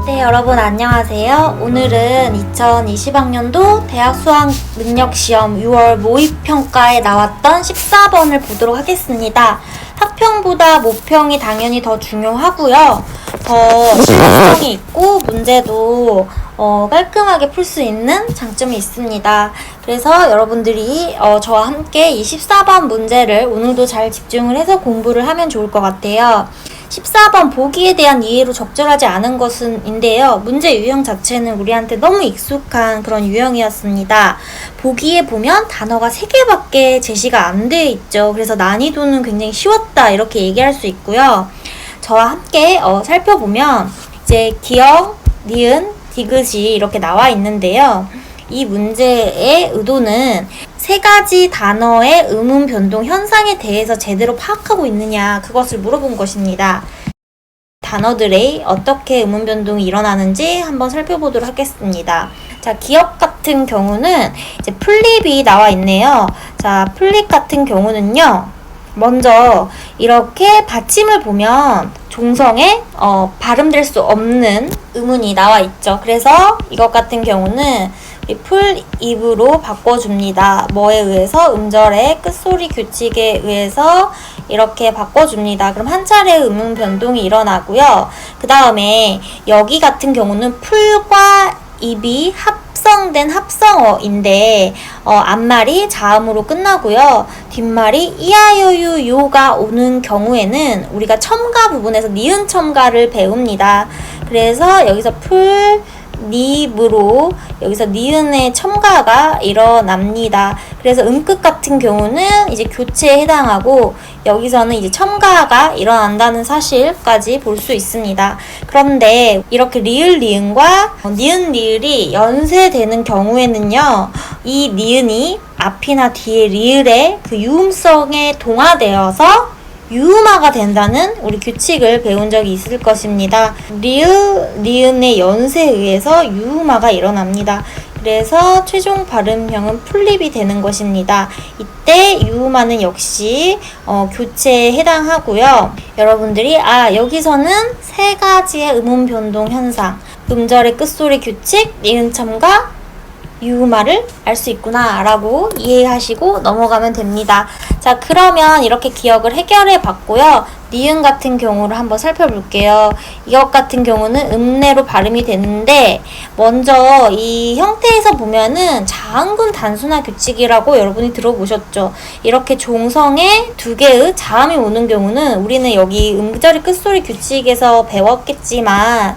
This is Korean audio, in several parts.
네, 여러분 안녕하세요. 오늘은 2020학년도 대학 수학 능력 시험 6월 모의평가에 나왔던 14번을 보도록 하겠습니다. 학평보다 모평이 당연히 더 중요하고요. 더 실용성이 있고 문제도 깔끔하게 풀 수 있는 장점이 있습니다. 그래서 여러분들이 저와 함께 이 14번 문제를 오늘도 잘 집중을 해서 공부를 하면 좋을 것 같아요. 14번 보기에 대한 이해로 적절하지 않은 것은인데요. 문제 유형 자체는 우리한테 너무 익숙한 그런 유형이었습니다. 보기에 보면 단어가 3개밖에 제시가 안 돼 있죠. 그래서 난이도는 굉장히 쉬웠다 이렇게 얘기할 수 있고요. 저와 함께 살펴보면 이제 기역, 니은, 디귿이 이렇게 나와 있는데요. 이 문제의 의도는 3가지 단어의 음운 변동 현상에 대해서 제대로 파악하고 있느냐 그것을 물어본 것입니다. 단어들의 어떻게 음운 변동이 일어나는지 한번 살펴보도록 하겠습니다. 자, 기역 같은 경우는 이제 플립이 나와 있네요. 자, 플립 같은 경우는요. 먼저 이렇게 받침을 보면 종성에 발음될 수 없는 음운이 나와 있죠. 그래서 이것 같은 경우는 풀입으로 바꿔줍니다. 뭐에 의해서? 음절의 끝소리 규칙에 의해서 이렇게 바꿔줍니다. 그럼 한 차례 음운 변동이 일어나고요. 그 다음에 여기 같은 경우는 풀과 입이 합성된 합성어인데 앞말이 자음으로 끝나고요. 뒷말이 이하여유 요가 오는 경우에는 우리가 첨가 부분에서 니은 첨가를 배웁니다. 그래서 여기서 풀 닙으로 여기서 니은의 첨가가 일어납니다. 그래서 음끝 같은 경우는 이제 교체에 해당하고 여기서는 이제 첨가가 일어난다는 사실까지 볼 수 있습니다. 그런데 이렇게 리을 니은과 니은 리을이 연쇄되는 경우에는요, 이 니은이 앞이나 뒤에 리을의 그 유음성에 동화되어서 유음화가 된다는 우리 규칙을 배운 적이 있을 것입니다. 리은의 연세에 의해서 유음화가 일어납니다. 그래서 최종 발음형은 풀립이 되는 것입니다. 이때 유음화는 역시 교체에 해당하고요. 여러분들이 여기서는 3가지의 음운 변동 현상, 음절의 끝소리 규칙, 니은 첨가, 유음화를 알 수 있구나 라고 이해하시고 넘어가면 됩니다. 자, 그러면 이렇게 기억을 해결해 봤고요. 니은 같은 경우를 한번 살펴볼게요. 이것 같은 경우는 음내로 발음이 되는데 먼저 이 형태에서 보면은 자음군 단순화 규칙이라고 여러분이 들어보셨죠? 이렇게 종성에 2개의 자음이 오는 경우는 우리는 여기 음절의 끝소리 규칙에서 배웠겠지만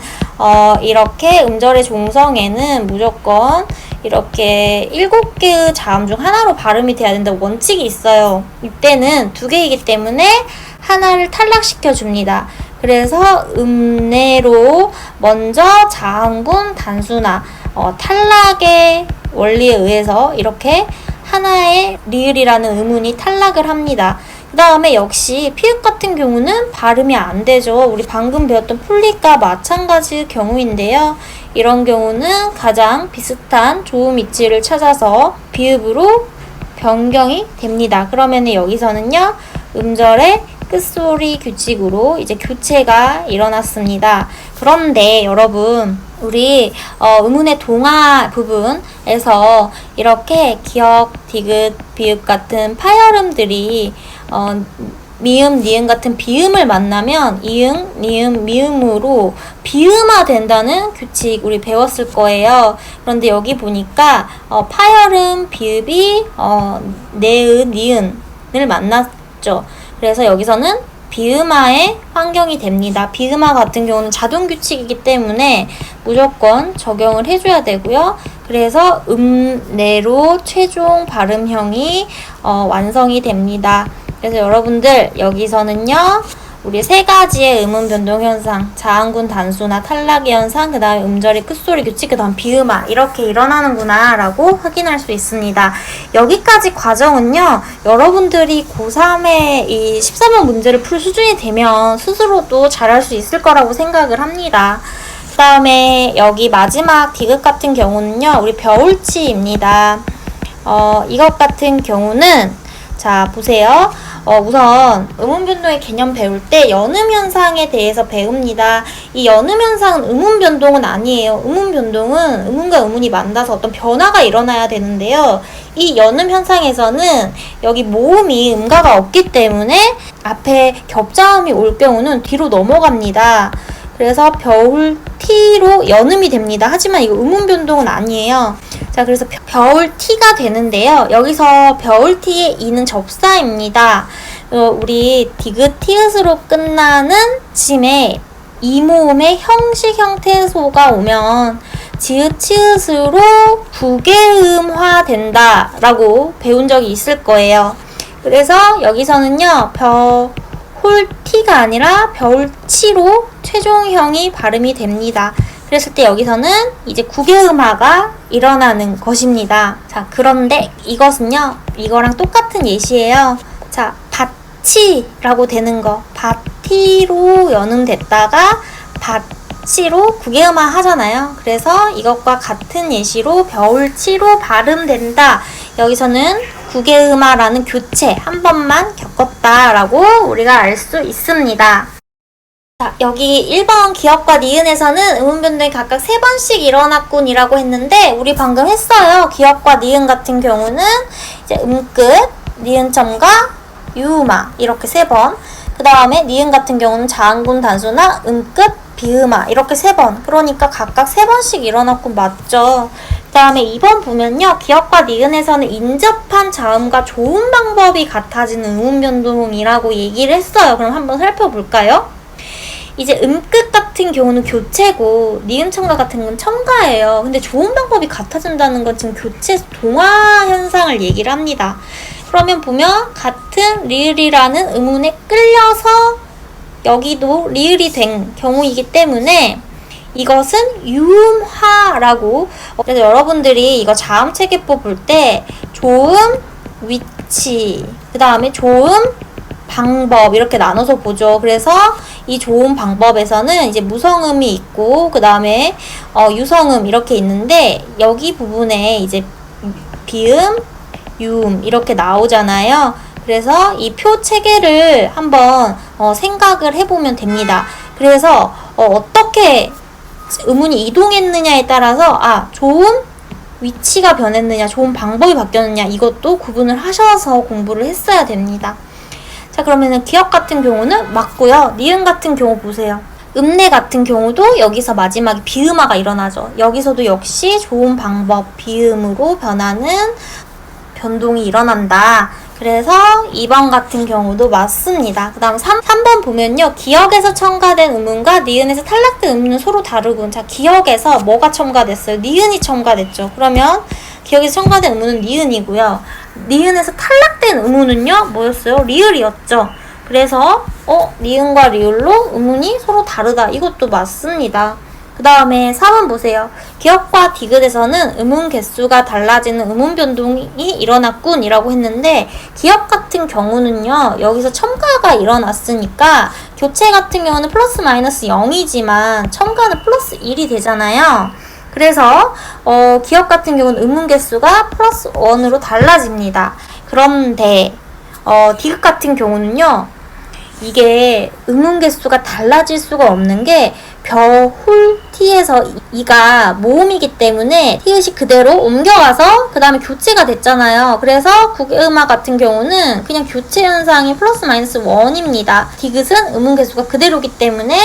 이렇게 음절의 종성에는 무조건 이렇게 7개의 자음 중 하나로 발음이 돼야 된다고 원칙이 있어요. 이때는 2개이기 때문에 하나를 탈락시켜 줍니다. 그래서 음내로 먼저 자음군 단순화, 탈락의 원리에 의해서 이렇게 하나의 리을이라는 음운이 탈락을 합니다. 그 다음에 역시 피읍 같은 경우는 발음이 안 되죠. 우리 방금 배웠던 풀립과 마찬가지 경우인데요. 이런 경우는 가장 비슷한 조음 위치를 찾아서 비읍으로 변경이 됩니다. 그러면 여기서는요, 음절의 끝소리 규칙으로 이제 교체가 일어났습니다. 그런데 여러분, 우리 음운의 동화 부분에서 이렇게 기역, 디귿, 비읍 같은 파열음들이 미음, 니은 같은 비음을 만나면 이응, 니은, 미음으로 비음화 된다는 규칙 우리 배웠을 거예요. 그런데 여기 보니까 파열음, 비읍이 네은, 니은을 만났죠. 그래서 여기서는 비음화의 환경이 됩니다. 비음화 같은 경우는 자동 규칙이기 때문에 무조건 적용을 해줘야 되고요. 그래서 음내로 최종 발음형이 완성이 됩니다. 그래서 여러분들 여기서는요, 우리 3가지의 음운 변동 현상, 자음군 단순화, 탈락의 현상, 그 다음에 음절의 끝소리 규칙, 그 다음 비음화 이렇게 일어나는구나 라고 확인할 수 있습니다. 여기까지 과정은요, 여러분들이 고3의 이 14번 문제를 풀 수준이 되면 스스로도 잘할 수 있을 거라고 생각을 합니다. 그 다음에 여기 마지막 디귿 같은 경우는요, 우리 벼울치입니다. 이것 같은 경우는 자, 보세요. 우선 음운변동의 개념 배울 때 연음현상에 대해서 배웁니다. 이 연음현상은 음운변동은 아니에요. 음운변동은 음운과 음운이 만나서 어떤 변화가 일어나야 되는데요. 이 연음현상에서는 여기 모음이 음가가 없기 때문에 앞에 겹자음이 올 경우는 뒤로 넘어갑니다. 그래서 겨울티로 연음이 됩니다. 하지만 이거 음운변동은 아니에요. 자, 그래서 겨울티가 되는데요. 여기서 겨울티의 이는 접사입니다. 우리 디귿티읕으로 끝나는 짐에 이모음의 형식 형태소가 오면 지읒치읒으로 부계음화 된다 라고 배운 적이 있을 거예요. 그래서 여기서는요, 홀티가 아니라 별치로 최종형이 발음이 됩니다. 그랬을 때 여기서는 이제 구개음화가 일어나는 것입니다. 자, 그런데 이것은요, 이거랑 똑같은 예시예요. 자, 밭치라고 되는 거, 밭티로 연음됐다가 밭치로 구개음화 하잖아요. 그래서 이것과 같은 예시로 겨울치로 발음된다. 여기서는 구개음화라는 교체 한 번만 겪었다라고 우리가 알 수 있습니다. 자, 여기 1번 기역과 니은에서는 음운변동이 각각 3번씩 일어났군이라고 했는데 우리 방금 했어요. 기역과 니은 같은 경우는 이제 음끝, 니은점과 유음화 이렇게 3번. 그 다음에 니은 같은 경우는 자음군 단수나 음끝, 비음화 이렇게 3번. 그러니까 각각 3번씩 일어났군 맞죠? 그 다음에 2번 보면요. 기역과 니은에서는 인접한 자음과 조음 방법이 같아지는 음운변동이라고 얘기를 했어요. 그럼 한번 살펴볼까요? 이제 음끝 같은 경우는 교체고 니은 첨가 같은 건 첨가예요. 근데 조음 방법이 같아진다는 건 지금 교체 동화 현상을 얘기를 합니다. 그러면 보면 같은 리을이라는 음운에 끌려서 여기도 리을이 된 경우이기 때문에 이것은 유음화라고. 그래서 여러분들이 이거 자음체계법 볼 때 조음, 위치, 그 다음에 조음, 방법 이렇게 나눠서 보죠. 그래서 이 조음 방법에서는 이제 무성음이 있고 그 다음에 유성음 이렇게 있는데 여기 부분에 이제 비음, 유음 이렇게 나오잖아요. 그래서 이 표 체계를 한번 생각을 해보면 됩니다. 그래서 어떻게 음운이 이동했느냐에 따라서 조음 위치가 변했느냐, 조음 방법이 바뀌었느냐 이것도 구분을 하셔서 공부를 했어야 됩니다. 자, 그러면은 기역 같은 경우는 맞고요. 니은 같은 경우 보세요. 음내 같은 경우도 여기서 마지막에 비음화가 일어나죠. 여기서도 역시 조음 방법 비음으로 변하는 변동이 일어난다. 그래서 2번 같은 경우도 맞습니다. 그 다음 3번 보면요. 기역에서 첨가된 음운과 니은에서 탈락된 음운은 서로 다르군. 자, 기역에서 뭐가 첨가됐어요? 니은이 첨가됐죠. 그러면 기역에서 첨가된 음운은 니은이고요. 니은에서 탈락된 음운은요. 뭐였어요? 리을이었죠. 그래서 니은과 리을로 음운이 서로 다르다. 이것도 맞습니다. 그 다음에 4번 보세요. 기역과 디귿에서는 음운 개수가 달라지는 음운 변동이 일어났군 이라고 했는데 기역 같은 경우는요. 여기서 첨가가 일어났으니까 교체 같은 경우는 플러스 마이너스 0이지만 첨가는 플러스 1이 되잖아요. 그래서 기역 같은 경우는 음운 개수가 플러스 1으로 달라집니다. 그런데 디귿 같은 경우는요. 이게 음운 개수가 달라질 수가 없는 게 벼홀티에서 이가 모음이기 때문에 티읕이 그대로 옮겨가서 그 다음에 교체가 됐잖아요. 그래서 구개음화 같은 경우는 그냥 교체 현상이 플러스 마이너스 1입니다. 디귿은 음운 개수가 그대로기 때문에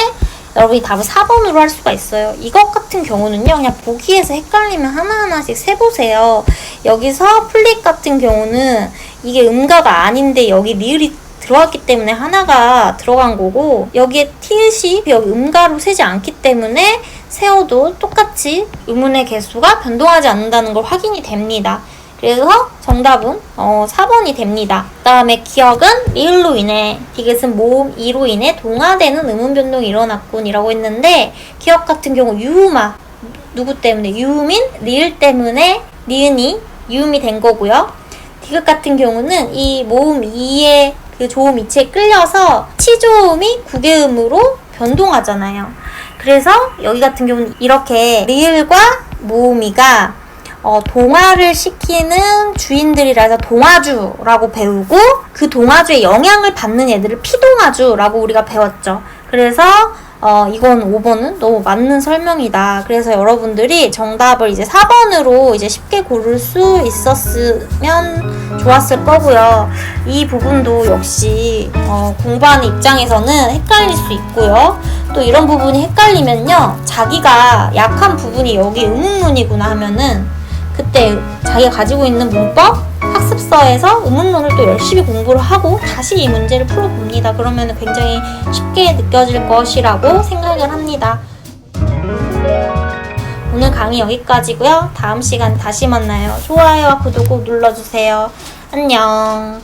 여러분이 답을 4번으로 할 수가 있어요. 이것 같은 경우는요. 그냥 보기에서 헷갈리면 하나하나씩 세보세요. 여기서 플릿 같은 경우는 이게 음가가 아닌데 여기 리을이 들어왔기 때문에 하나가 들어간 거고 여기에 티읕이 여기 음가로 세지 않기 때문에 세어도 똑같이 음운의 개수가 변동하지 않는다는 걸 확인이 됩니다. 그래서 정답은 4번이 됩니다. 그 다음에 기역은 리을로 인해, 디귿은 모음 이로 인해 동화되는 음운 변동이 일어났군 이라고 했는데 기역 같은 경우 유음화 누구 때문에? 유음인 리을 때문에 니은이 유음이 된 거고요. 디귿 같은 경우는 이 모음 이의 그 조음 이치에 끌려서 치조음이 구개음으로 변동하잖아요. 그래서 여기 같은 경우는 이렇게 리을과 모음이가 동화를 시키는 주인들이라 해서 동화주라고 배우고, 그 동화주의 영향을 받는 애들을 피동화주라고 우리가 배웠죠. 그래서 이건 5번은 너무 맞는 설명이다. 그래서 여러분들이 정답을 이제 4번으로 이제 쉽게 고를 수 있었으면 좋았을 거고요. 이 부분도 역시 공부하는 입장에서는 헷갈릴 수 있고요. 또 이런 부분이 헷갈리면요, 자기가 약한 부분이 여기 의문문이구나 하면은 그때 자기가 가지고 있는 문법 학습서에서 의문문을 또 열심히 공부를 하고 다시 이 문제를 풀어봅니다. 그러면 굉장히 쉽게 느껴질 것이라고 생각을 합니다. 오늘 강의 여기까지고요. 다음 시간에 다시 만나요. 좋아요와 구독 꼭 눌러주세요. 안녕.